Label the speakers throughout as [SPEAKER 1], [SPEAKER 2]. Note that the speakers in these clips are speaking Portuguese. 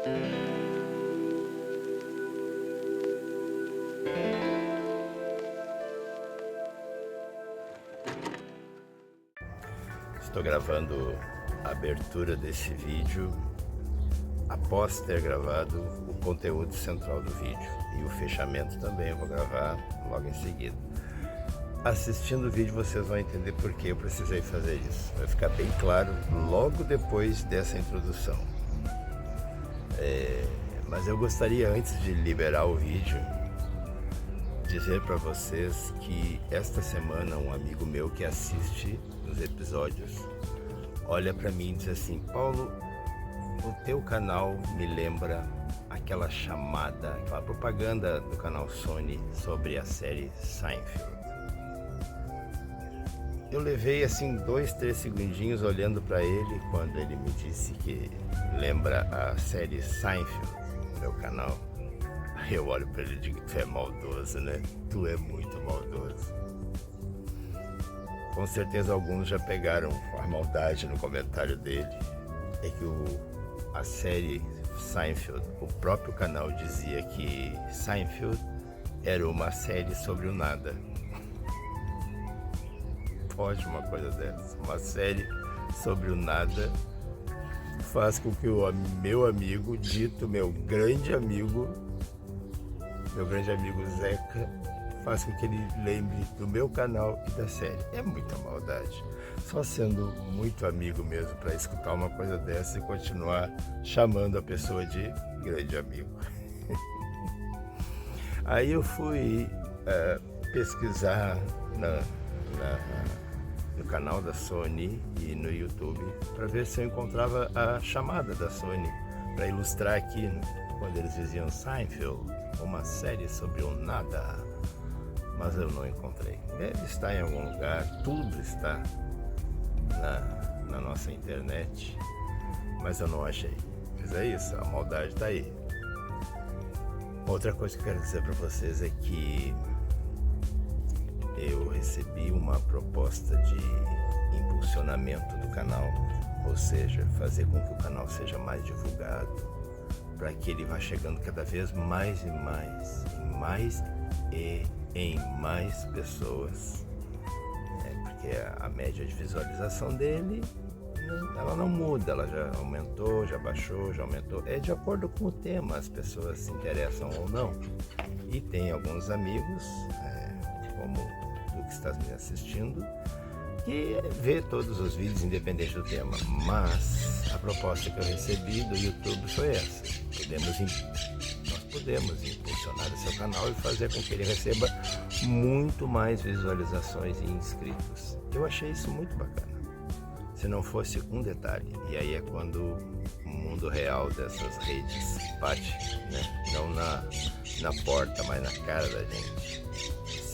[SPEAKER 1] Estou gravando a abertura desse vídeo após ter gravado o conteúdo central do vídeo, e o fechamento também eu vou gravar logo em seguida. Assistindo o vídeo vocês vão entender por que eu precisei fazer isso. Vai ficar bem claro logo depois dessa introdução. Mas eu gostaria, antes de liberar o vídeo, dizer para vocês que esta semana um amigo meu que assiste os episódios olha para mim e diz assim: Paulo, o teu canal me lembra aquela chamada, aquela propaganda do canal Sony sobre a série Seinfeld. Eu levei assim 2-3 segundinhos olhando para ele quando ele me disse que lembra a série Seinfeld no meu canal. Aí eu olho para ele e digo: tu é maldoso, né? Tu é muito maldoso. Com certeza alguns já pegaram a maldade no comentário dele. É que a série Seinfeld, o próprio canal dizia que Seinfeld era uma série sobre o nada. Pode uma coisa dessa? Uma série sobre o nada faz com que o meu amigo, dito meu grande amigo Zeca, faz com que ele lembre do meu canal e da série. É muita maldade. Só sendo muito amigo mesmo para escutar uma coisa dessa e continuar chamando a pessoa de grande amigo. Aí eu fui pesquisar no canal da Sony e no YouTube para ver se eu encontrava a chamada da Sony para ilustrar aqui, quando eles diziam Seinfeld, uma série sobre o nada. Mas eu não encontrei. Deve estar em algum lugar, tudo está na nossa internet, mas eu não achei. Mas é isso, a maldade está aí. Outra coisa que eu quero dizer para vocês é que eu recebi uma proposta de impulsionamento do canal, ou seja, fazer com que o canal seja mais divulgado, para que ele vá chegando cada vez mais e mais em mais pessoas, porque a média de visualização dele, ela não muda, ela já aumentou, já baixou, já aumentou, é de acordo com o tema, as pessoas se interessam ou não. E tem alguns amigos, como tu que estás me assistindo, que vê todos os vídeos independente do tema, mas a proposta que eu recebi do YouTube foi essa: nós podemos impulsionar o seu canal e fazer com que ele receba muito mais visualizações e inscritos. Eu achei isso muito bacana, se não fosse um detalhe, e aí é quando o mundo real dessas redes bate, né? Não na porta, mas na cara da gente.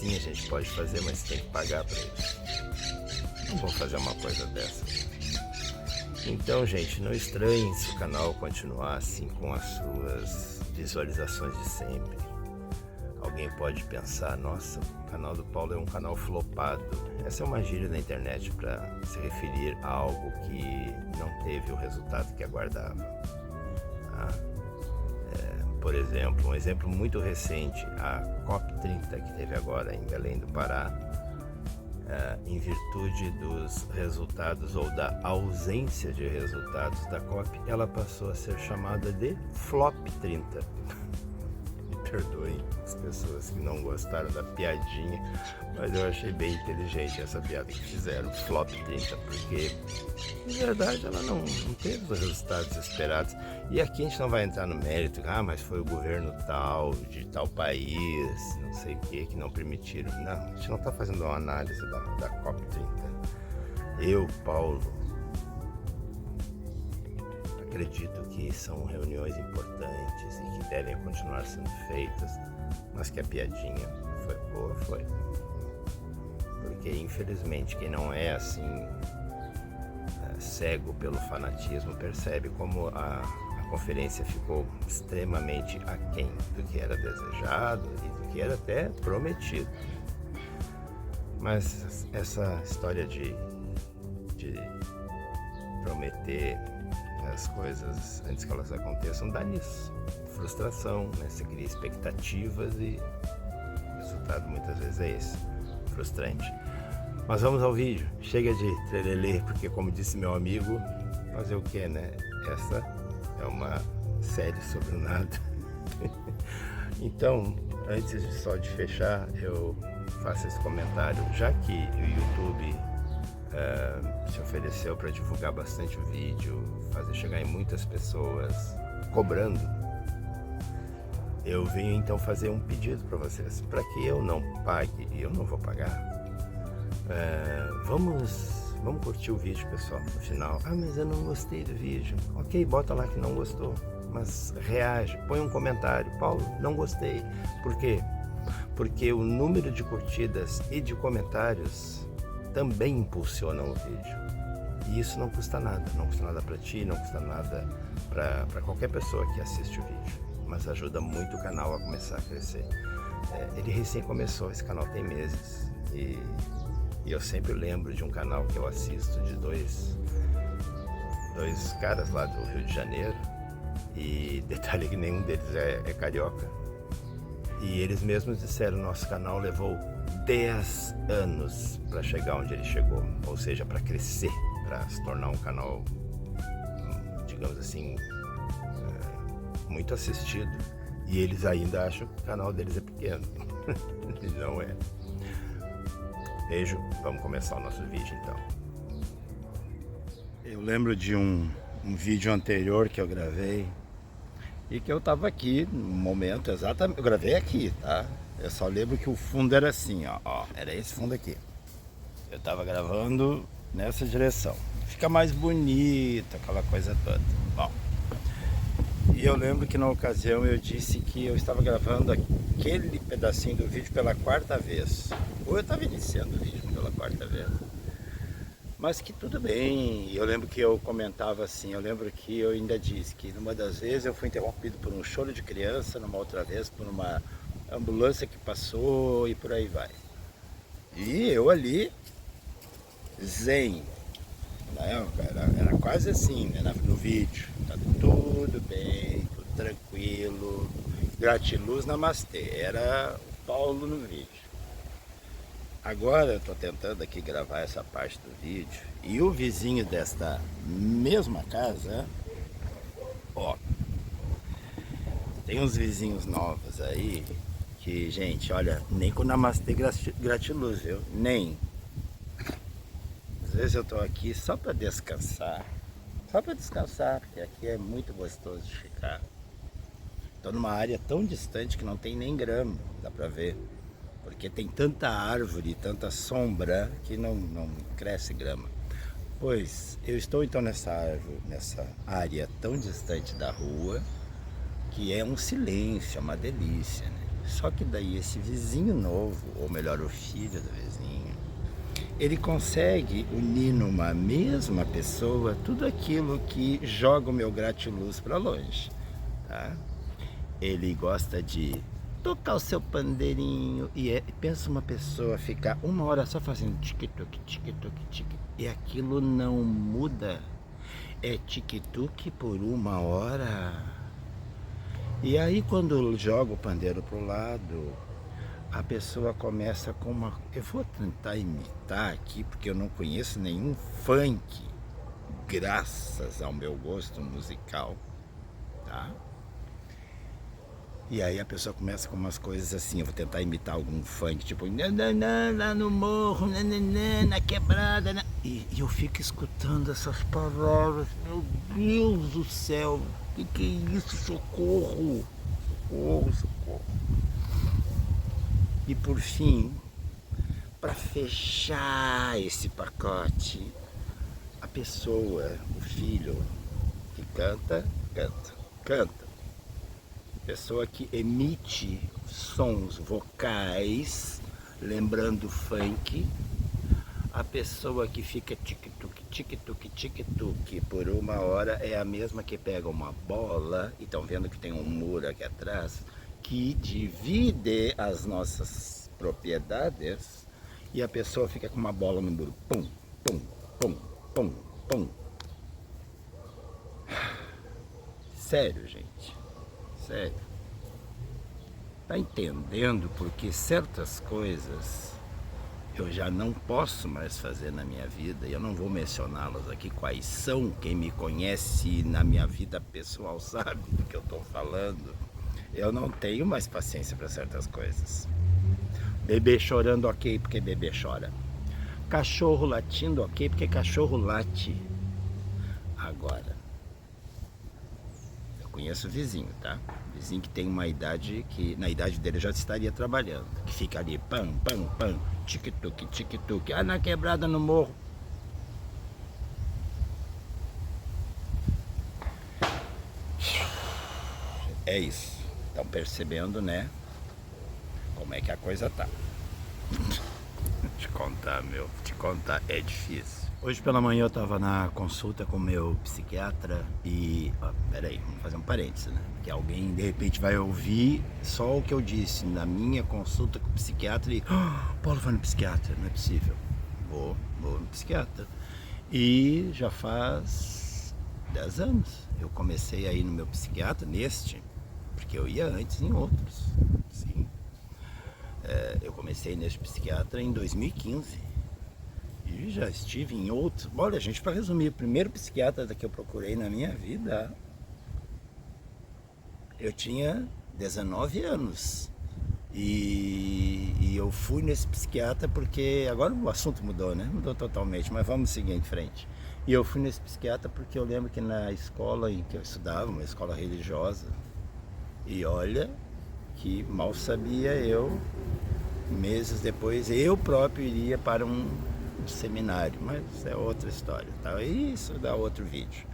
[SPEAKER 1] Sim, a gente pode fazer, mas tem que pagar para isso. Não vou fazer uma coisa dessa. Então, gente, não estranhem se o canal continuar assim com as suas visualizações de sempre. Alguém pode pensar: nossa, o canal do Paulo é um canal flopado. Essa é uma gíria da internet para se referir a algo que não teve o resultado que aguardava. Por exemplo, um exemplo muito recente, a COP30 que teve agora em Belém do Pará, em virtude dos resultados ou da ausência de resultados da COP, ela passou a ser chamada de Flop 30. Me perdoem as pessoas que não gostaram da piadinha, mas eu achei bem inteligente essa piada que fizeram, Flop 30, porque de verdade ela não teve os resultados esperados. E aqui a gente não vai entrar no mérito, mas foi o governo tal, de tal país, não sei o que não permitiram. Não, a gente não está fazendo uma análise da COP30. Eu, Paulo, acredito que são reuniões importantes e que devem continuar sendo feitas, mas que a piadinha foi boa, foi. Porque infelizmente quem não é assim cego pelo fanatismo percebe como a conferência ficou extremamente aquém do que era desejado e do que era até prometido. Mas essa história de prometer as coisas antes que elas aconteçam, dá nisso. Frustração, né? Você cria expectativas e o resultado muitas vezes é esse, frustrante. Mas vamos ao vídeo, chega de trelelê, porque como disse meu amigo, fazer o que, né? Essa é uma série sobre o nada. Então, antes de fechar, eu faço esse comentário. Já que o YouTube se ofereceu para divulgar bastante o vídeo, fazer chegar em muitas pessoas, cobrando, eu venho então fazer um pedido para vocês, para que eu não pague, e eu não vou pagar. Vamos curtir o vídeo, pessoal, no final. Ah, mas eu não gostei do vídeo. Ok, bota lá que não gostou, mas reage, põe um comentário. Paulo, não gostei. Por quê? Porque o número de curtidas e de comentários também impulsionam o vídeo. E isso não custa nada para ti, não custa nada para qualquer pessoa que assiste o vídeo, mas ajuda muito o canal a começar a crescer. Ele recém começou, esse canal tem meses, e eu sempre lembro de um canal que eu assisto de dois caras lá do Rio de Janeiro, e detalhe que nenhum deles é carioca, e eles mesmos disseram: nosso canal levou 10 anos para chegar onde ele chegou, ou seja, para crescer, para se tornar um canal, digamos assim, muito assistido, e eles ainda acham que o canal deles é pequeno. Não é. Beijo, vamos começar o nosso vídeo então. Eu lembro de um vídeo anterior que eu gravei, e que eu tava aqui no momento exatamente, eu gravei aqui, tá? Eu só lembro que o fundo era assim, ó, era esse fundo aqui. Eu tava gravando nessa direção. Fica mais bonito, aquela coisa toda. Bom, e eu lembro que na ocasião eu disse que eu estava gravando aquele pedacinho do vídeo pela 4ª vez. Ou eu estava iniciando o vídeo pela 4ª vez. Mas que tudo bem. Eu lembro que eu comentava assim, eu lembro que eu ainda disse que numa das vezes eu fui interrompido por um choro de criança, numa outra vez por uma ambulância que passou e por aí vai. E eu ali, zen, né? Era quase assim, né? No vídeo, tá tudo bem, tudo tranquilo, gratiluz, namastê, era o Paulo no vídeo. Agora eu estou tentando aqui gravar essa parte do vídeo, e o vizinho desta mesma casa, ó, tem uns vizinhos novos aí que, gente, olha, nem com namastê gratiluz, viu? Nem. Às vezes eu estou aqui só para descansar, porque aqui é muito gostoso de ficar. Estou numa área tão distante que não tem nem grama, dá para ver. Porque tem tanta árvore, tanta sombra, que não cresce grama. Pois, eu estou então nessa área tão distante da rua, que é um silêncio, é uma delícia, né? Só que daí esse vizinho novo, ou melhor, o filho do vizinho, ele consegue unir numa mesma pessoa tudo aquilo que joga o meu gratiluz para longe, tá? Ele gosta de tocar o seu pandeirinho, e pensa uma pessoa ficar 1 hora só fazendo tic-tuc, tic-tuc, tic, e aquilo não muda. É tic-tuc por 1 hora. E aí quando joga o pandeiro pro lado, a pessoa começa com uma... Eu vou tentar imitar aqui, porque eu não conheço nenhum funk, graças ao meu gosto musical, tá? E aí a pessoa começa com umas coisas assim, eu vou tentar imitar algum funk, tipo, lá no morro, na quebrada, e eu fico escutando essas palavras, meu Deus do céu, que é isso, socorro, socorro, socorro. E por fim, para fechar esse pacote, a pessoa, o filho, que canta, pessoa que emite sons vocais, lembrando funk, a pessoa que fica tic-tuc, tic-tuc, tic-tuc por 1 hora é a mesma que pega uma bola, e estão vendo que tem um muro aqui atrás, que divide as nossas propriedades, e a pessoa fica com uma bola no muro, pum, pum, pum, pum, pum.
[SPEAKER 2] sério, gente, sério. Tá entendendo porque certas coisas eu já não posso mais fazer na minha vida, e eu não vou mencioná-las aqui quais são. Quem me conhece na minha vida pessoal sabe do que eu estou falando. Eu não tenho mais paciência para certas coisas. Bebê chorando, ok, porque bebê chora. Cachorro latindo, ok, porque cachorro late. Agora, eu conheço o vizinho, tá? Vizinho que tem uma idade que, na idade dele, já estaria trabalhando. Que fica ali, pam, pam, pam, tic-tuc, tic-tuc. Ah, na quebrada, no morro. É isso. Estão percebendo, né? Como é que a coisa tá. Te contar é difícil. Hoje pela manhã eu tava na consulta com o meu psiquiatra e... peraí, vamos fazer um parênteses, né? Porque alguém de repente vai ouvir só o que eu disse na minha consulta com o psiquiatra e... Paulo vai no psiquiatra, não é possível. Vou no psiquiatra. E já faz 10 anos. Eu comecei a ir no meu psiquiatra, porque eu ia antes em outros, sim. Eu comecei nesse psiquiatra em 2015. E já estive em outros. Olha, gente, para resumir, o primeiro psiquiatra que eu procurei na minha vida, eu tinha 19 anos. E eu fui nesse psiquiatra porque... Agora o assunto mudou, né? Mudou totalmente, mas vamos seguir em frente. E eu fui nesse psiquiatra porque eu lembro que na escola em que eu estudava, uma escola religiosa, e olha que mal sabia eu, meses depois, eu próprio iria para um seminário, mas é outra história, tá? Isso dá outro vídeo.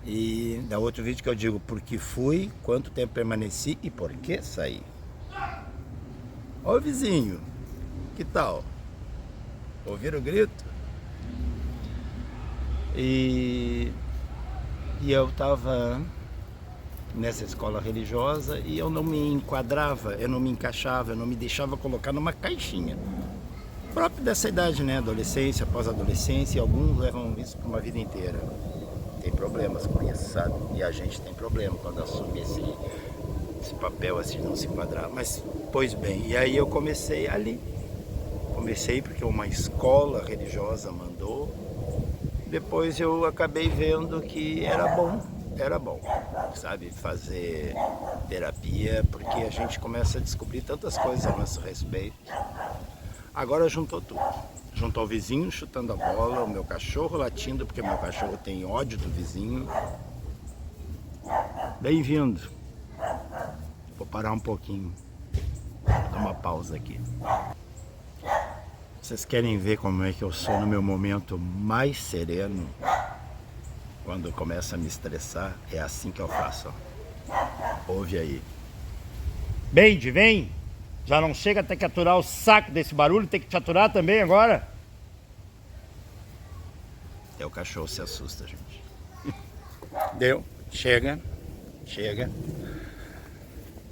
[SPEAKER 2] E dá outro vídeo que eu digo porque fui, quanto tempo permaneci e por que saí. Ó, vizinho, que tal? Ouviram o grito? E eu tava nessa escola religiosa e eu não me enquadrava, eu não me encaixava, eu não me deixava colocar numa caixinha. Próprio dessa idade, né? Adolescência, pós-adolescência, e alguns levam isso para uma vida inteira. Tem problemas com isso, sabe? E a gente tem problema quando assume esse papel assim, não se enquadrar. Mas, pois bem, e aí eu comecei ali. Comecei porque uma escola religiosa mandou. Depois eu acabei vendo que era bom, sabe? Fazer terapia, porque a gente começa a descobrir tantas coisas a nosso respeito. Agora juntou tudo. Juntou o vizinho chutando a bola, o meu cachorro latindo, porque meu cachorro tem ódio do vizinho. Bem-vindo. Vou parar um pouquinho. Dar uma pausa aqui. Vocês querem ver como é que eu sou no meu momento mais sereno? Quando começa a me estressar, é assim que eu faço. Ó. Ouve aí. Bendy, vem! Já não chega a ter que aturar o saco desse barulho, tem que te aturar também agora? O cachorro se assusta, gente. Deu, chega.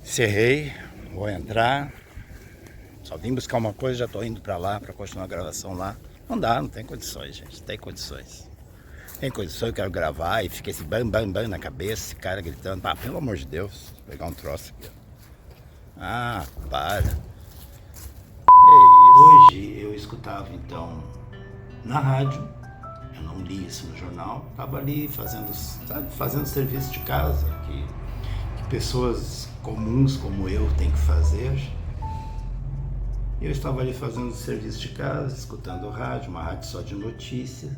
[SPEAKER 2] Cerrei, vou entrar. Só vim buscar uma coisa, já tô indo pra lá, pra continuar a gravação lá. Não dá, não tem condições, gente, não tem condições. Tem condições, eu quero gravar e fica esse bam, bam, bam na cabeça, esse cara gritando. Ah, pelo amor de Deus, vou pegar um troço aqui, ó. Ah, para. Hoje eu escutava então na rádio, eu não li isso no jornal, estava ali fazendo serviço de casa que pessoas comuns como eu têm que fazer. Eu estava ali fazendo serviço de casa, escutando rádio, uma rádio só de notícias,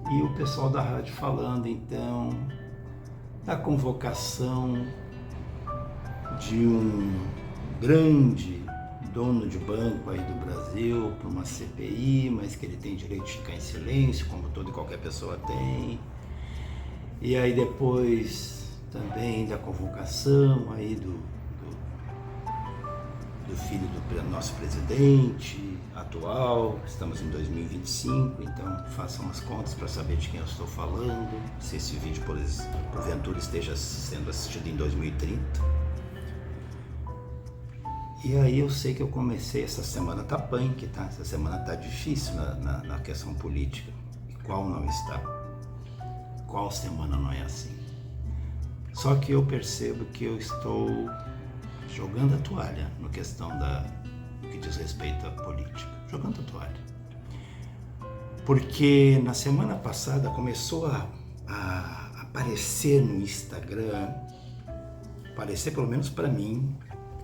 [SPEAKER 2] e o pessoal da rádio falando então da convocação de um grande dono de banco aí do Brasil para uma CPI, mas que ele tem direito de ficar em silêncio, como toda e qualquer pessoa tem. E aí depois também da convocação aí do filho do nosso presidente atual. Estamos em 2025, então façam as contas para saber de quem eu estou falando, se esse vídeo porventura esteja sendo assistido em 2030. E aí eu sei que eu comecei, essa semana tá punk, tá? Essa semana tá difícil na questão política. E qual não está? Qual semana não é assim? Só que eu percebo que eu estou jogando a toalha no questão do que diz respeito à política. Jogando a toalha. Porque na semana passada começou a aparecer no Instagram, aparecer pelo menos para mim,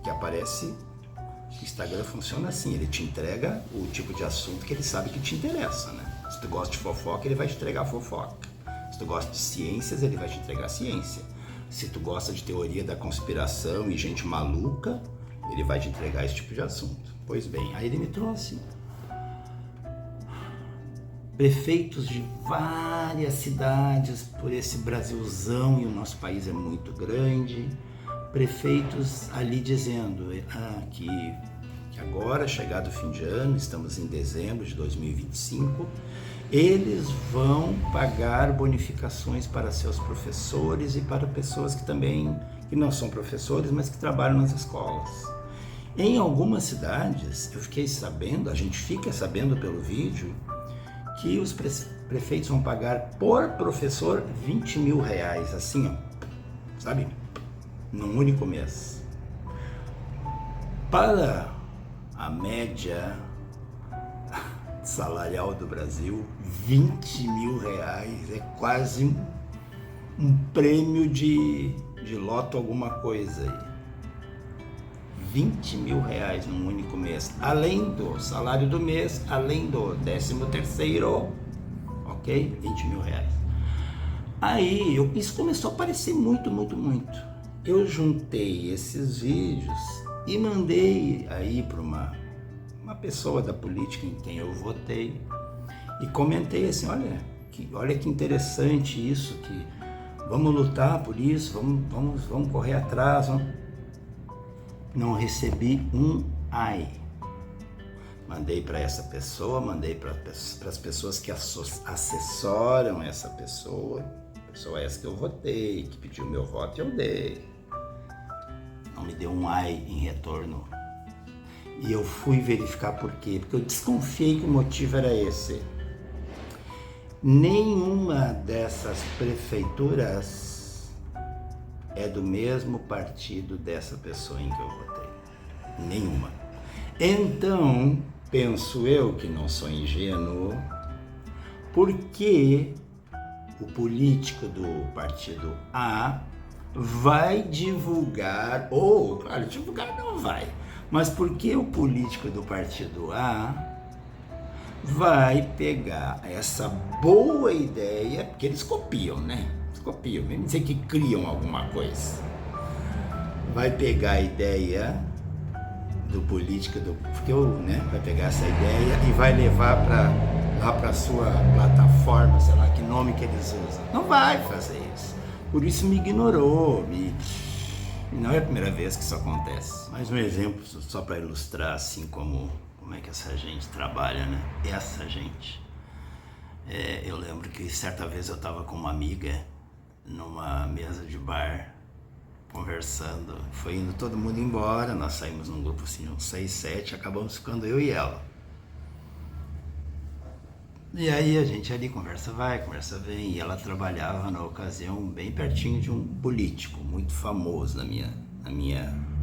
[SPEAKER 2] que aparece, o Instagram funciona assim, ele te entrega o tipo de assunto que ele sabe que te interessa, né? Se tu gosta de fofoca, ele vai te entregar fofoca. Se tu gosta de ciências, ele vai te entregar ciência. Se tu gosta de teoria da conspiração e gente maluca, ele vai te entregar esse tipo de assunto. Pois bem, aí ele me trouxe prefeitos de várias cidades por esse Brasilzão, e o nosso país é muito grande, prefeitos ali dizendo que agora, chegado o fim de ano, estamos em dezembro de 2025, eles vão pagar bonificações para seus professores e para pessoas que não são professores, mas que trabalham nas escolas. Em algumas cidades, eu fiquei sabendo, a gente fica sabendo pelo vídeo, que os prefeitos vão pagar por professor R$20 mil, assim, ó, sabe? Num único mês. Para a média salarial do Brasil, R$20 mil é quase um prêmio de loto alguma coisa aí. R$20 mil num único mês, além do salário do mês, além do 13º, ok? R$20 mil. Aí isso começou a aparecer muito. Eu juntei esses vídeos e mandei aí para uma pessoa da política em quem eu votei e comentei assim, olha que interessante isso, que vamos lutar por isso, vamos correr atrás, Não recebi um ai. Mandei para essa pessoa, mandei para as pessoas que assessoram essa pessoa essa que eu votei, que pediu meu voto, eu dei. Não me deu um ai em retorno. E eu fui verificar por quê, porque eu desconfiei que o motivo era esse. Nenhuma dessas prefeituras é do mesmo partido dessa pessoa em que eu votei. Nenhuma. Então, penso eu, que não sou ingênuo, porque o político do partido A vai divulgar, claro, divulgar não vai, mas porque o político do partido A vai pegar essa boa ideia, porque eles copiam, né? Copiam, mesmo dizer que criam alguma coisa. Vai pegar a ideia do político, vai pegar essa ideia e vai levar lá para sua plataforma, sei lá que nome que eles usam. Não vai fazer isso. Por isso me ignorou. Não é a primeira vez que isso acontece. Mais um exemplo, só para ilustrar assim como é que essa gente trabalha, né? Essa gente. Eu lembro que certa vez eu estava com uma amiga numa mesa de bar, conversando, foi indo todo mundo embora, nós saímos num grupo assim, uns 6, 7, acabamos ficando eu e ela. E aí a gente ali conversa vai, conversa vem, e ela trabalhava na ocasião bem pertinho de um político muito famoso no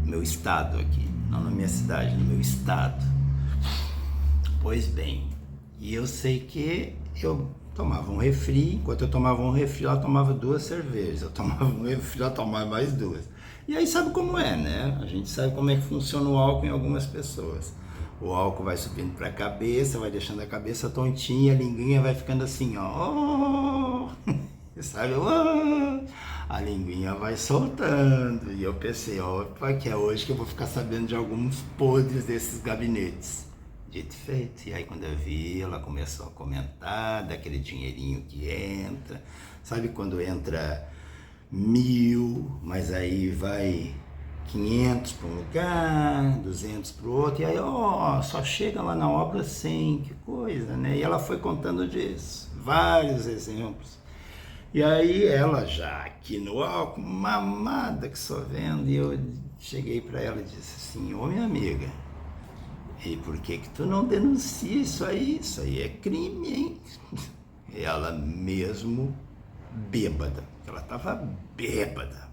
[SPEAKER 2] meu estado aqui, não na minha cidade, no meu estado. Pois bem, e eu sei que eu tomava um refri, enquanto eu tomava um refri, ela tomava 2 cervejas, eu tomava um refri, ela tomava mais 2. E aí sabe como é, né? A gente sabe como é que funciona o álcool em algumas pessoas. O álcool vai subindo para a cabeça, vai deixando a cabeça tontinha, a linguinha vai ficando assim, ó. Sabe? A linguinha vai soltando. E eu pensei, opa, que é hoje que eu vou ficar sabendo de alguns podres desses gabinetes. Dito e feito. E aí quando eu vi, ela começou a comentar daquele dinheirinho que entra. Sabe quando entra 1.000, mas aí vai 500 para um lugar, 200 para o outro, e aí só chega lá na obra 100, que coisa, né? E ela foi contando disso, vários exemplos. E aí ela já aqui no álcool, mamada que só vendo, e eu cheguei para ela e disse assim, minha amiga, e por que tu não denuncia isso aí? Isso aí é crime, hein? E ela mesmo bêbada, ela estava bêbada,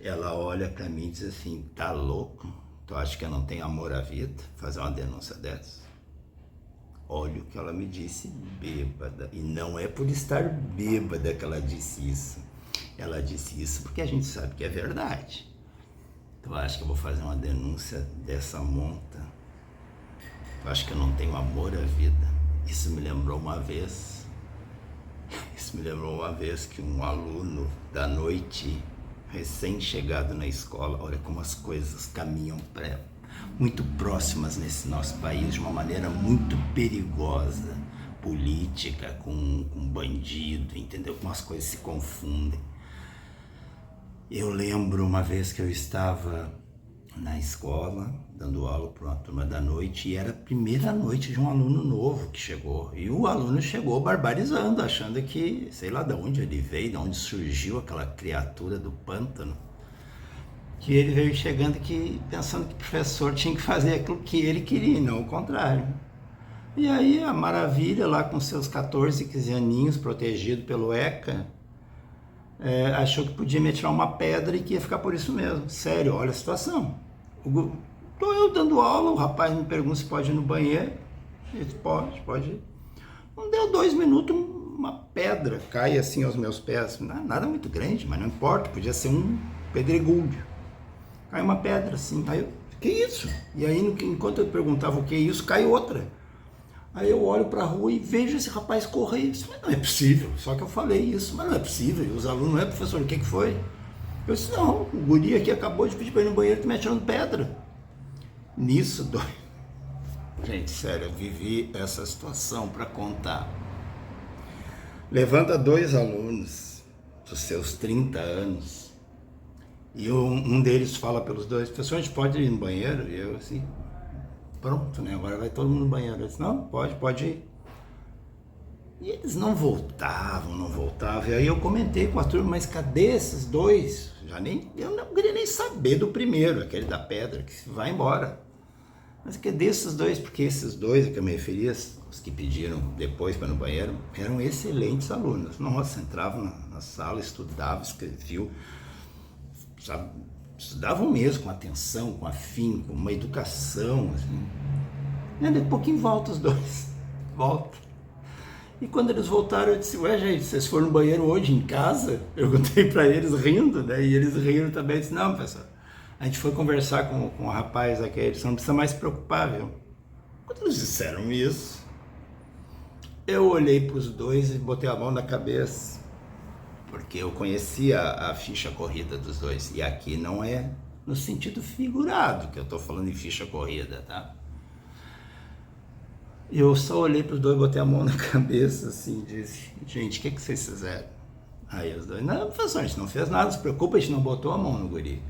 [SPEAKER 2] Ela olha pra mim e diz assim, tá louco? Tu acha que eu não tenho amor à vida? Fazer uma denúncia dessa? Olha o que ela me disse, bêbada. E não é por estar bêbada que ela disse isso. Ela disse isso porque a gente sabe que é verdade. Tu acha que eu vou fazer uma denúncia dessa monta? Tu acha que eu não tenho amor à vida? Isso me lembrou uma vez que um aluno da noite, recém-chegado na escola, olha como as coisas caminham muito próximas nesse nosso país, de uma maneira muito perigosa, política com bandido, entendeu? Como as coisas se confundem. Eu lembro uma vez que eu estava na escola, dando aula para uma turma da noite, e era a primeira noite de um aluno novo que chegou. E o aluno chegou barbarizando, achando que, sei lá de onde ele veio, de onde surgiu aquela criatura do pântano, que ele veio chegando pensando que o professor tinha que fazer aquilo que ele queria, e não o contrário. E aí a maravilha, lá com seus 14, 15 aninhos, protegido pelo ECA, achou que podia me atirar uma pedra e que ia ficar por isso mesmo. Sério, olha a situação. Estou eu dando aula, o rapaz me pergunta se pode ir no banheiro. Eu disse, pode ir. Não deu 2 minutos, uma pedra cai assim aos meus pés. Nada muito grande, mas não importa, podia ser um pedregulho. Cai uma pedra assim, aí eu, que isso? E aí, enquanto eu perguntava o que é isso, cai outra. Aí eu olho para a rua e vejo esse rapaz correr. Eu disse, mas não é possível, só que eu falei isso, mas não é possível. E os alunos, não é, professor, o que foi? Eu disse, não, o guri aqui acabou de pedir para ir no banheiro e tá me atirando pedra. Nisso, gente, sério, eu vivi essa situação para contar. Levanta 2 alunos dos seus 30 anos e um deles fala pelos dois, professor, a gente pode ir no banheiro? E eu assim, pronto, né? Agora vai todo mundo no banheiro. Eu disse, não, pode ir. E eles não voltavam. E aí eu comentei com a turma, mas cadê esses 2? Eu não queria nem saber do primeiro, aquele da pedra, que vai embora. Mas cadê esses 2? Porque esses 2 a que eu me referia, os que pediram depois para ir no banheiro, eram excelentes alunos. Nossa, entravam na sala, estudavam, escreviam, sabe? Estudavam mesmo, com atenção, com afinco, com uma educação, assim. E de pouquinho volta os 2, volta. E quando eles voltaram, eu disse, ué, gente, vocês foram no banheiro hoje em casa? Eu perguntei para eles rindo, né? E eles riram também, eu disse, não, professor, a gente foi conversar com o rapaz aquele, você não precisa mais se preocupar, viu? Quando eles disseram isso, eu olhei para os 2 e botei a mão na cabeça, porque eu conhecia a ficha corrida dos 2, e aqui não é no sentido figurado que eu estou falando em ficha corrida, tá? Eu só olhei para os 2, botei a mão na cabeça assim, e disse, gente, o que vocês fizeram? Aí os 2, não, professor, a gente não fez nada, não se preocupa, a gente não botou a mão no guri.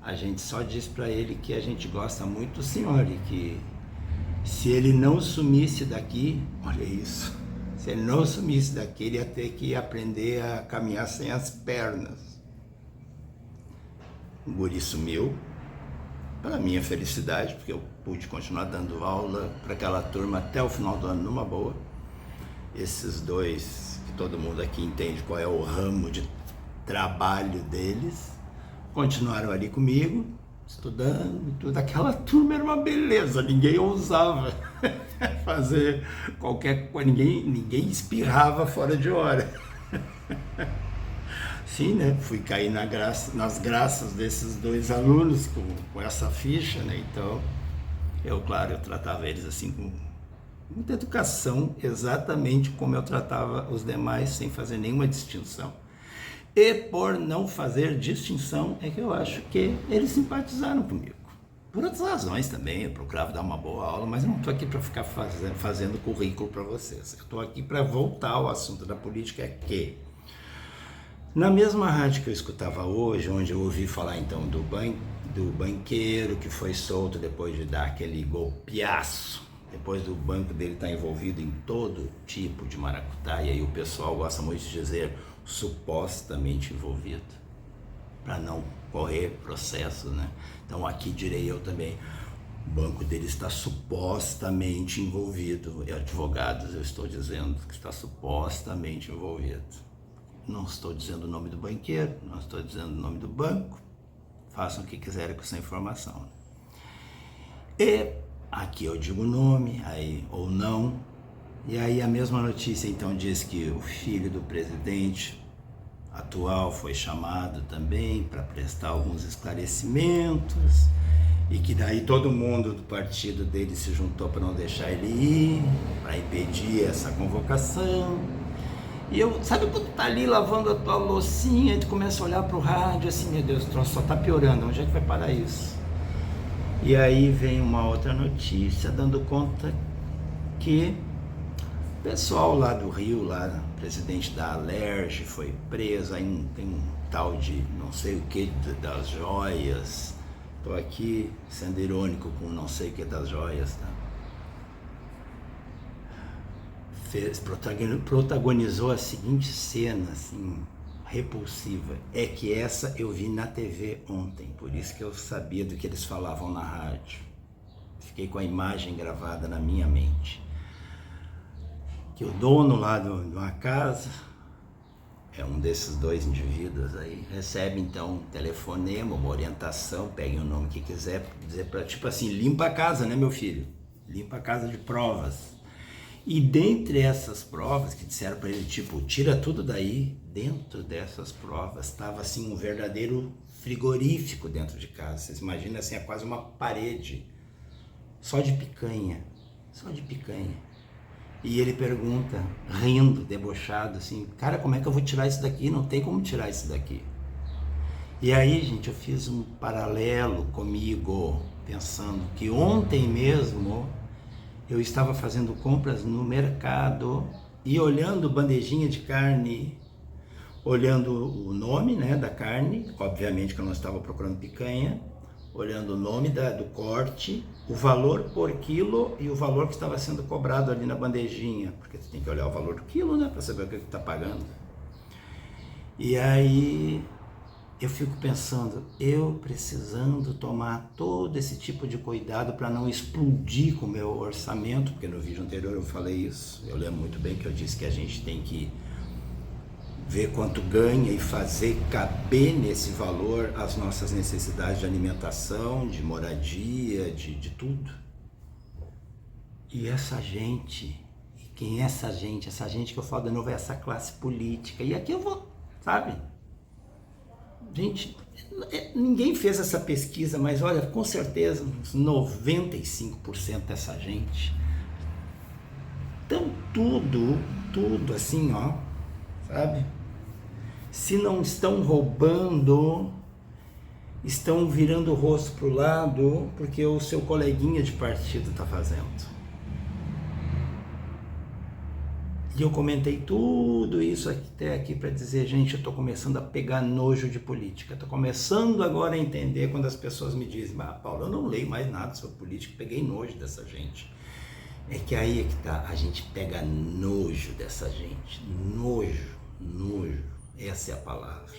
[SPEAKER 2] A gente só disse para ele que a gente gosta muito do senhor e que se ele não sumisse daqui, olha isso, se ele não sumisse daqui, ele ia ter que aprender a caminhar sem as pernas. O guri sumiu, para minha felicidade, porque eu pude continuar dando aula para aquela turma até o final do ano numa boa. Esses 2, que todo mundo aqui entende qual é o ramo de trabalho deles, continuaram ali comigo, estudando e tudo. Aquela turma era uma beleza, ninguém ousava fazer qualquer coisa, ninguém espirrava fora de hora. Sim, né? Fui cair nas graças desses 2 alunos com essa ficha, né? Então, eu tratava eles assim com muita educação, exatamente como eu tratava os demais, sem fazer nenhuma distinção. E por não fazer distinção, é que eu acho que eles simpatizaram comigo. Por outras razões também, eu procurava dar uma boa aula, mas eu não estou aqui para ficar fazendo currículo para vocês. Eu estou aqui para voltar ao assunto da política, que na mesma rádio que eu escutava hoje, onde eu ouvi falar então do banqueiro que foi solto depois de dar aquele golpeaço, depois do banco dele estar envolvido em todo tipo de maracutaia, e aí o pessoal gosta muito de dizer supostamente envolvido, para não correr processo, né? Então aqui direi eu também, o banco dele está supostamente envolvido, e advogados eu estou dizendo que está supostamente envolvido. não estou dizendo o nome do banqueiro, não estou dizendo o nome do banco, façam o que quiserem com essa informação. E aqui eu digo o nome, aí ou não, e aí a mesma notícia então diz que o filho do presidente atual foi chamado também para prestar alguns esclarecimentos, e que daí todo mundo do partido dele se juntou para não deixar ele ir, para impedir essa convocação. E eu, sabe quando tá ali lavando a tua loucinha e tu começa a olhar pro rádio assim, meu Deus, o troço só tá piorando, onde é que vai parar isso? E aí vem uma outra notícia dando conta que o pessoal lá do Rio, lá, o presidente da Alerj foi preso, aí tem um tal de não sei o que das joias. Tô aqui sendo irônico com não sei o que das joias, tá? Protagonizou a seguinte cena, assim, repulsiva. É que essa eu vi na TV ontem, por isso que eu sabia do que eles falavam na rádio. Fiquei com a imagem gravada na minha mente. Que o dono lá de uma casa, é um desses dois indivíduos aí, recebe então um telefonema, uma orientação, peguem o nome que quiser, dizer para, tipo assim, limpa a casa, né, meu filho? Limpa a casa de provas. E dentre essas provas que disseram para ele, tipo, tira tudo daí, dentro dessas provas estava assim um verdadeiro frigorífico dentro de casa. Vocês imaginam assim, é quase uma parede só de picanha, só de picanha. E ele pergunta, rindo, debochado, assim, cara, como é que eu vou tirar isso daqui? Não tem como tirar isso daqui. E aí, gente, eu fiz um paralelo comigo, pensando que ontem mesmo eu estava fazendo compras no mercado e olhando bandejinha de carne, olhando o nome, né, da carne, obviamente que eu não estava procurando picanha, olhando o nome do corte, o valor por quilo e o valor que estava sendo cobrado ali na bandejinha, porque você tem que olhar o valor do quilo, né, para saber o que está pagando. E aí eu fico pensando, eu precisando tomar todo esse tipo de cuidado para não explodir com o meu orçamento, porque no vídeo anterior eu falei isso, eu lembro muito bem que eu disse que a gente tem que ver quanto ganha e fazer caber nesse valor as nossas necessidades de alimentação, de moradia, de tudo. E essa gente, e quem é essa gente? Essa gente que eu falo de novo é essa classe política. E aqui eu vou, sabe? Gente, ninguém fez essa pesquisa, mas olha, com certeza uns 95% dessa gente. Então tudo assim, ó, sabe? Se não estão roubando, estão virando o rosto pro lado porque o seu coleguinha de partido está fazendo. E eu comentei tudo isso até aqui para dizer, gente, eu estou começando a pegar nojo de política. Estou começando agora a entender quando as pessoas me dizem, Paulo, eu não leio mais nada sobre política, peguei nojo dessa gente. É que aí é que tá, a gente pega nojo dessa gente, nojo, essa é a palavra.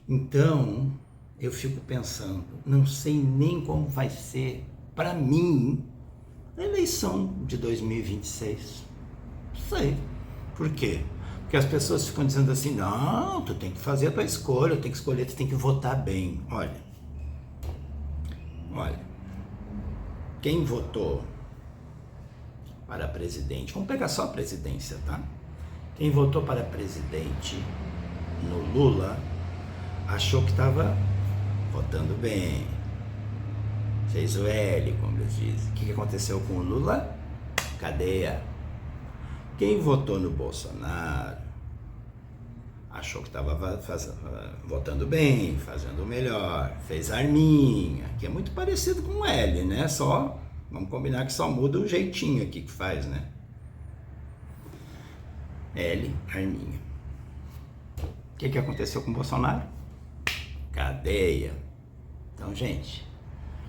[SPEAKER 2] Então, eu fico pensando, não sei nem como vai ser, para mim, a eleição de 2026. Não sei. Por quê? Porque as pessoas ficam dizendo assim, não, tu tem que fazer a tua escolha, tem que escolher, tu tem que votar bem. Olha, quem votou para presidente, vamos pegar só a presidência, tá? Quem votou para presidente no Lula achou que estava votando bem, fez o L, como eles dizem. O que aconteceu com o Lula? Cadeia. Quem votou no Bolsonaro achou que estava votando bem, fazendo o melhor, fez arminha, que é muito parecido com o L, né? Só, vamos combinar que só muda o jeitinho aqui que faz, né? L, arminha. O que aconteceu com o Bolsonaro? Cadeia. Então, gente,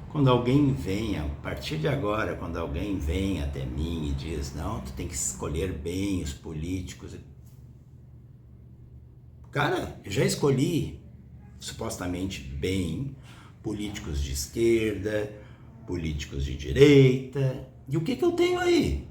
[SPEAKER 2] quando alguém vem, a partir de agora, quando alguém vem até mim e diz, não, tu tem que escolher bem os políticos. Cara, eu já escolhi, supostamente bem, políticos de esquerda, políticos de direita. E o que eu tenho aí?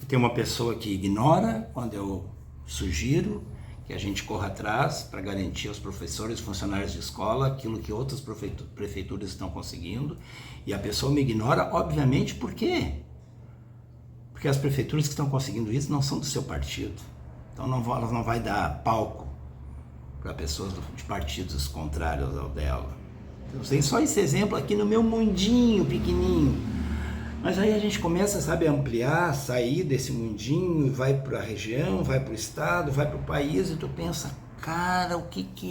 [SPEAKER 2] Eu tenho uma pessoa que ignora quando eu sugiro, que a gente corra atrás para garantir aos professores e funcionários de escola aquilo que outras prefeituras estão conseguindo, e a pessoa me ignora, obviamente, por quê? Porque as prefeituras que estão conseguindo isso não são do seu partido, então elas não vai dar palco para pessoas de partidos contrários ao dela. Eu sei só esse exemplo aqui no meu mundinho pequenininho. Mas aí a gente começa, sabe, a ampliar, sair desse mundinho, vai para a região, vai para o estado, vai para o país, e tu pensa, cara, o que é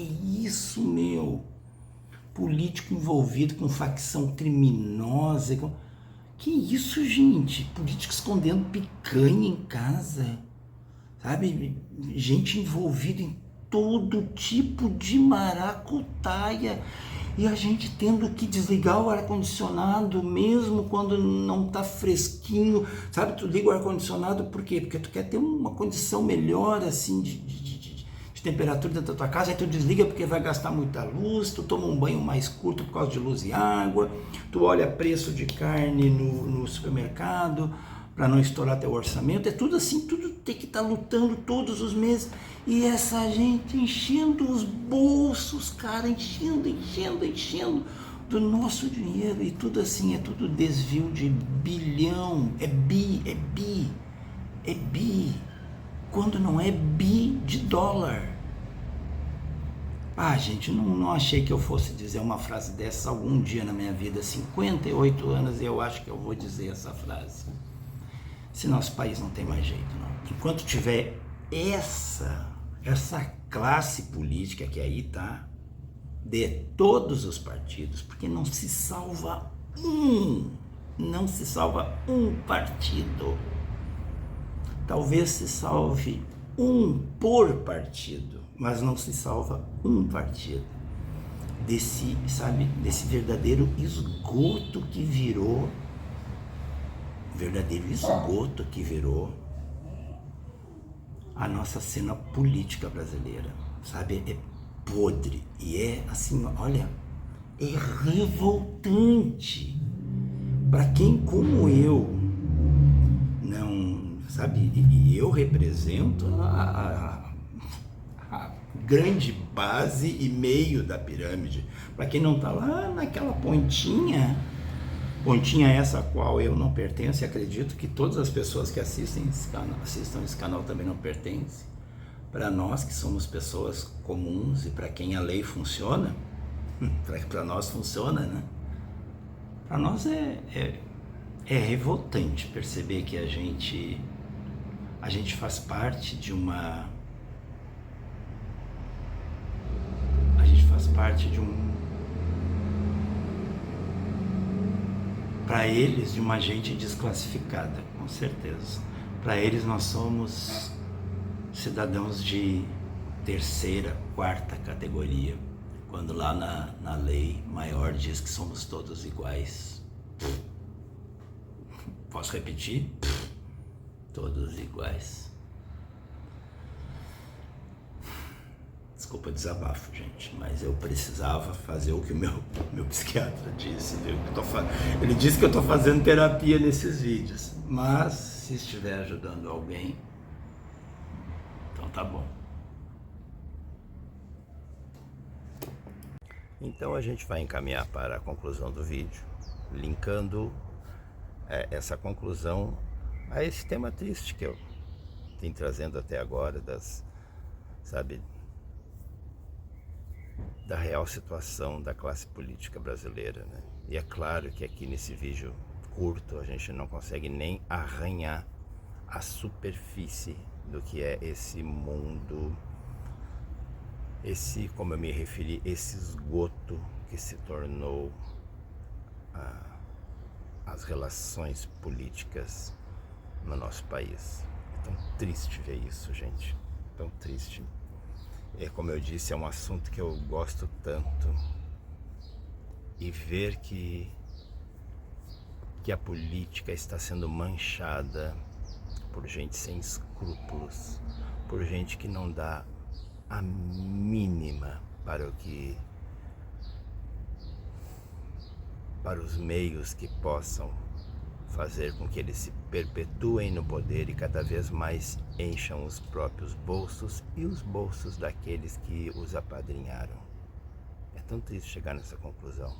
[SPEAKER 2] isso, meu? Político envolvido com facção criminosa. Que isso, gente? Político escondendo picanha em casa, sabe? Gente envolvida em todo tipo de maracutaia. E a gente tendo que desligar o ar-condicionado mesmo quando não tá fresquinho, sabe? Tu liga o ar-condicionado por quê? Porque tu quer ter uma condição melhor, assim, de temperatura dentro da tua casa, aí tu desliga porque vai gastar muita luz, tu toma um banho mais curto por causa de luz e água, tu olha preço de carne no supermercado para não estourar teu orçamento, é tudo assim, tudo tem que estar lutando todos os meses, e essa gente enchendo os bolsos, cara, enchendo do nosso dinheiro, e tudo assim, é tudo desvio de bilhão, é bi, quando não é bi de dólar. Ah, gente, não achei que eu fosse dizer uma frase dessa algum dia na minha vida, 58 anos, e eu acho que eu vou dizer essa frase. Se nosso país não tem mais jeito, não. Enquanto tiver essa classe política que aí tá, de todos os partidos, porque não se salva um partido. Talvez se salve um por partido, mas não se salva um partido. Desse verdadeiro esgoto que virou, a nossa cena política brasileira, sabe? É podre, e é assim, olha, é revoltante para quem como eu não, sabe, e eu represento a grande base e meio da pirâmide. Para quem não está lá naquela pontinha essa a qual eu não pertenço, e acredito que todas as pessoas que assistam esse canal também não pertencem. Para nós que somos pessoas comuns e para quem a lei funciona, para nós funciona, né? Para nós é revoltante perceber que a gente faz parte de uma... Para eles, de uma gente desclassificada, com certeza. Para eles nós somos cidadãos de terceira, quarta categoria, quando lá na lei maior diz que somos todos iguais. Posso repetir? Todos iguais. Desculpa desabafo, gente, mas eu precisava fazer o que o meu psiquiatra disse, viu? Ele disse que eu estou fazendo terapia nesses vídeos, mas se estiver ajudando alguém, então tá bom.
[SPEAKER 1] Então a gente vai encaminhar para a conclusão do vídeo, linkando essa conclusão a esse tema triste que eu tenho trazendo até agora, da real situação da classe política brasileira, né? E é claro que aqui nesse vídeo curto a gente não consegue nem arranhar a superfície do que é esse mundo, como eu me referi, esse esgoto que se tornou as relações políticas no nosso país. É tão triste ver isso, gente, tão triste. Como eu disse, é um assunto que eu gosto tanto, e ver que a política está sendo manchada por gente sem escrúpulos, por gente que não dá a mínima para os meios que possam fazer com que eles se perpetuem no poder e cada vez mais encham os próprios bolsos e os bolsos daqueles que os apadrinharam. É tão triste chegar nessa conclusão.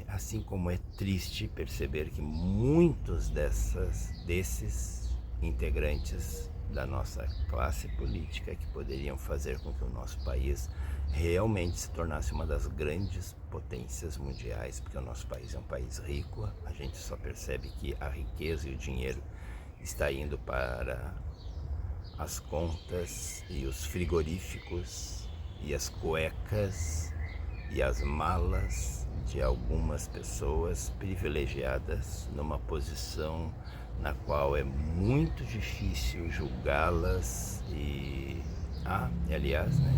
[SPEAKER 1] Assim como é triste perceber que muitos desses integrantes da nossa classe política que poderiam fazer com que o nosso país realmente se tornasse uma das grandes potências mundiais, porque o nosso país é um país rico, a gente só percebe que a riqueza e o dinheiro está indo para as contas e os frigoríficos e as cuecas e as malas de algumas pessoas privilegiadas numa posição na qual é muito difícil julgá-las e aliás, né,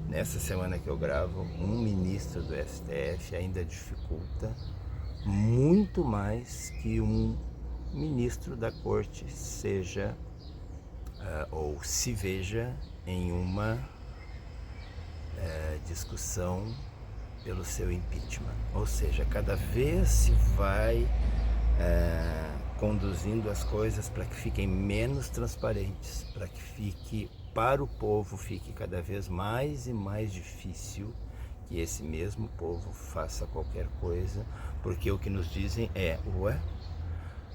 [SPEAKER 1] nessa semana que eu gravo, um ministro do STF ainda dificulta muito mais que um ministro da corte seja ou se veja em uma discussão pelo seu impeachment. Ou seja, cada vez se vai conduzindo as coisas para que fiquem menos transparentes, para que para o povo fique cada vez mais e mais difícil que esse mesmo povo faça qualquer coisa, porque o que nos dizem é,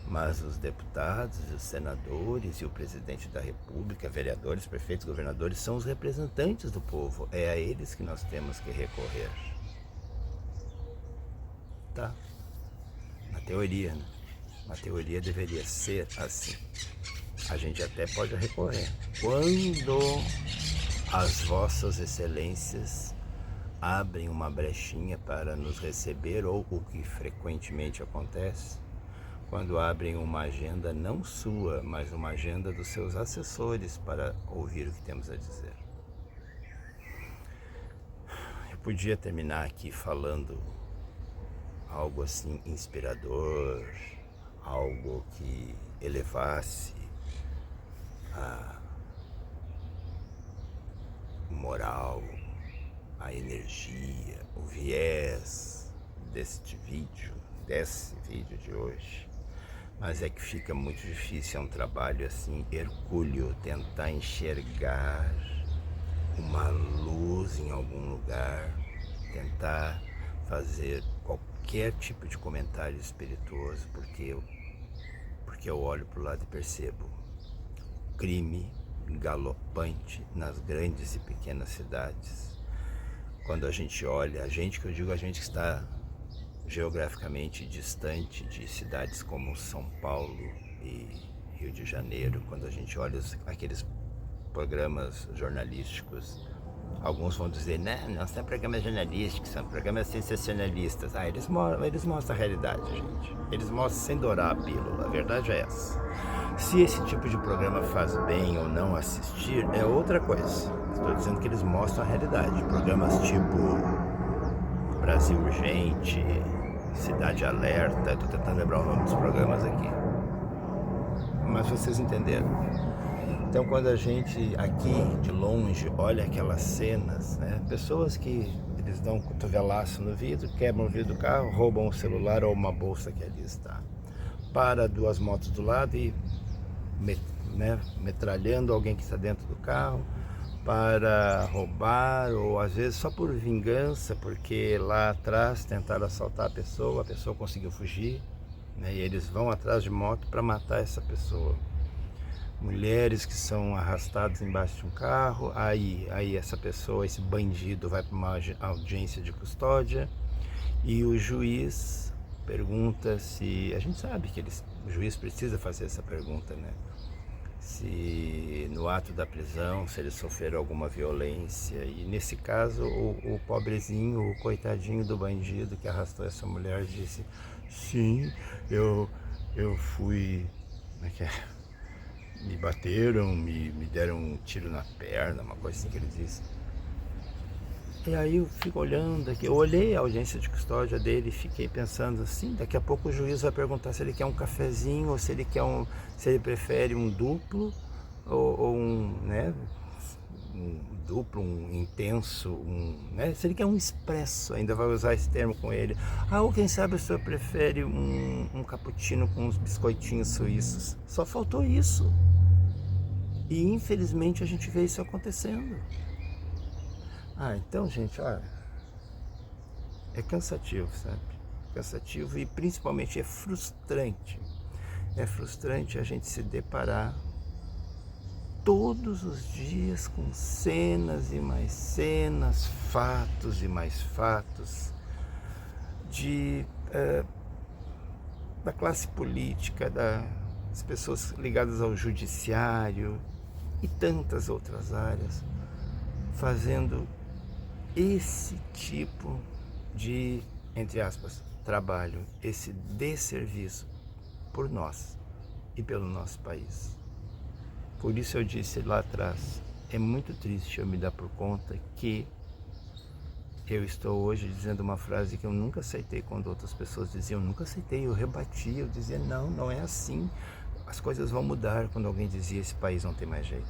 [SPEAKER 1] mas os deputados, os senadores e o presidente da república, vereadores, prefeitos, governadores, são os representantes do povo, é a eles que nós temos que recorrer. Tá? Na teoria, né? Na teoria deveria ser assim. A gente até pode recorrer. Quando as vossas excelências abrem uma brechinha para nos receber, ou o que frequentemente acontece, quando abrem uma agenda não sua, mas uma agenda dos seus assessores para ouvir o que temos a dizer. Eu podia terminar aqui falando algo assim inspirador, algo que elevasse a moral, a energia, o viés desse vídeo de hoje. Mas é que fica muito difícil, é um trabalho assim hercúleo, tentar enxergar uma luz em algum lugar, tentar fazer qualquer tipo de comentário espirituoso, porque eu olho para o lado e percebo crime galopante nas grandes e pequenas cidades. Quando a gente olha, a gente que está geograficamente distante de cidades como São Paulo e Rio de Janeiro, quando a gente olha aqueles programas jornalísticos, alguns vão dizer, não são programas jornalísticos, são programas sensacionalistas. Eles mostram a realidade, gente. Eles mostram sem dourar a pílula, a verdade é essa. Se esse tipo de programa faz bem ou não assistir, é outra coisa. Estou dizendo que eles mostram a realidade. Programas tipo Brasil Urgente, Cidade Alerta, estou tentando lembrar o nome dos programas aqui. Mas vocês entenderam. Então, quando a gente aqui de longe olha aquelas cenas, né, pessoas que eles dão um cotovelaço no vidro, quebram o vidro do carro, roubam o celular ou uma bolsa que ali está, para duas motos do lado e metralhando alguém que está dentro do carro para roubar, ou às vezes só por vingança, porque lá atrás tentaram assaltar a pessoa conseguiu fugir, né, e eles vão atrás de moto para matar essa pessoa. Mulheres que são arrastadas embaixo de um carro, aí essa pessoa, esse bandido vai para uma audiência de custódia e o juiz pergunta se... A gente sabe que o juiz precisa fazer essa pergunta, né? Se no ato da prisão, se eles sofreram alguma violência. E nesse caso, o pobrezinho, o coitadinho do bandido que arrastou essa mulher disse: sim, eu fui... Como é que é? Me bateram, me deram um tiro na perna, uma coisa assim que ele disse. E aí eu fico olhando aqui, eu olhei a audiência de custódia dele e fiquei pensando assim, daqui a pouco o juiz vai perguntar se ele quer um cafezinho, ou se ele se ele prefere um duplo, ou duplo, um intenso, né? Se ele quer um expresso, ainda vai usar esse termo com ele. Ou quem sabe o senhor prefere um cappuccino com uns biscoitinhos suíços. Só faltou isso. E infelizmente a gente vê isso acontecendo. Então, gente, olha, é cansativo, sabe? Cansativo e principalmente é frustrante. É frustrante a gente se deparar todos os dias com cenas e mais cenas, fatos e mais fatos da classe política, das pessoas ligadas ao judiciário e tantas outras áreas, fazendo esse tipo de, entre aspas, trabalho, esse desserviço por nós e pelo nosso país. Por isso eu disse lá atrás, é muito triste eu me dar por conta que eu estou hoje dizendo uma frase que eu nunca aceitei quando outras pessoas diziam, eu nunca aceitei, eu rebatia, eu dizia, não, não é assim, as coisas vão mudar. Quando alguém dizia, esse país não tem mais jeito.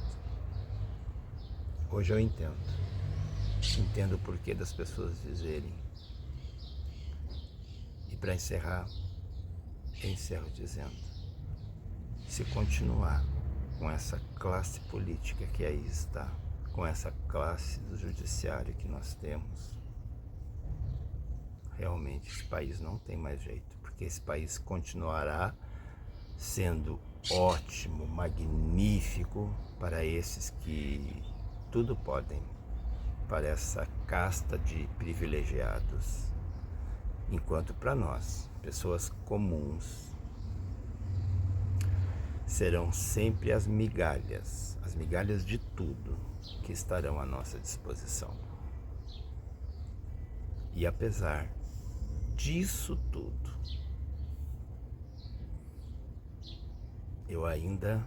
[SPEAKER 1] Hoje eu entendo o porquê das pessoas dizerem. E para encerrar, eu encerro dizendo, se continuar com essa classe política que aí está, com essa classe do judiciário que nós temos, realmente esse país não tem mais jeito, porque esse país continuará sendo ótimo, magnífico para esses que tudo podem, para essa casta de privilegiados, enquanto para nós, pessoas comuns, serão sempre as migalhas de tudo que estarão à nossa disposição. E apesar disso tudo, eu ainda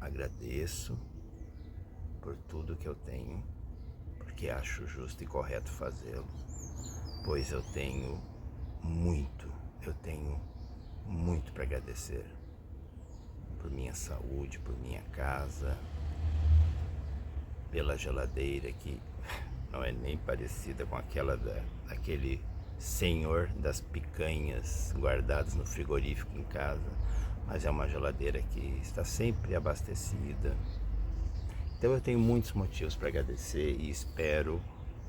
[SPEAKER 1] agradeço por tudo que eu tenho, porque acho justo e correto fazê-lo, pois eu tenho muito para agradecer. Por minha saúde, por minha casa, pela geladeira que não é nem parecida com aquela daquele senhor das picanhas guardadas no frigorífico em casa, mas é uma geladeira que está sempre abastecida. Então eu tenho muitos motivos para agradecer e espero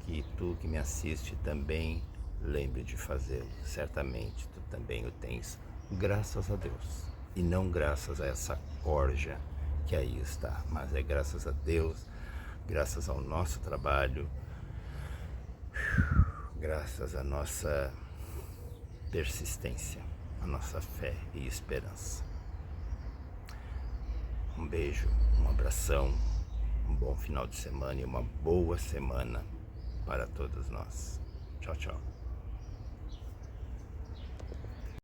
[SPEAKER 1] que tu que me assiste também lembre de fazê-lo. Certamente tu também o tens, graças a Deus. E não graças a essa corja que aí está, mas é graças a Deus, graças ao nosso trabalho, graças à nossa persistência, à nossa fé e esperança. Um beijo, um abração, um bom final de semana e uma boa semana para todos nós. Tchau, tchau.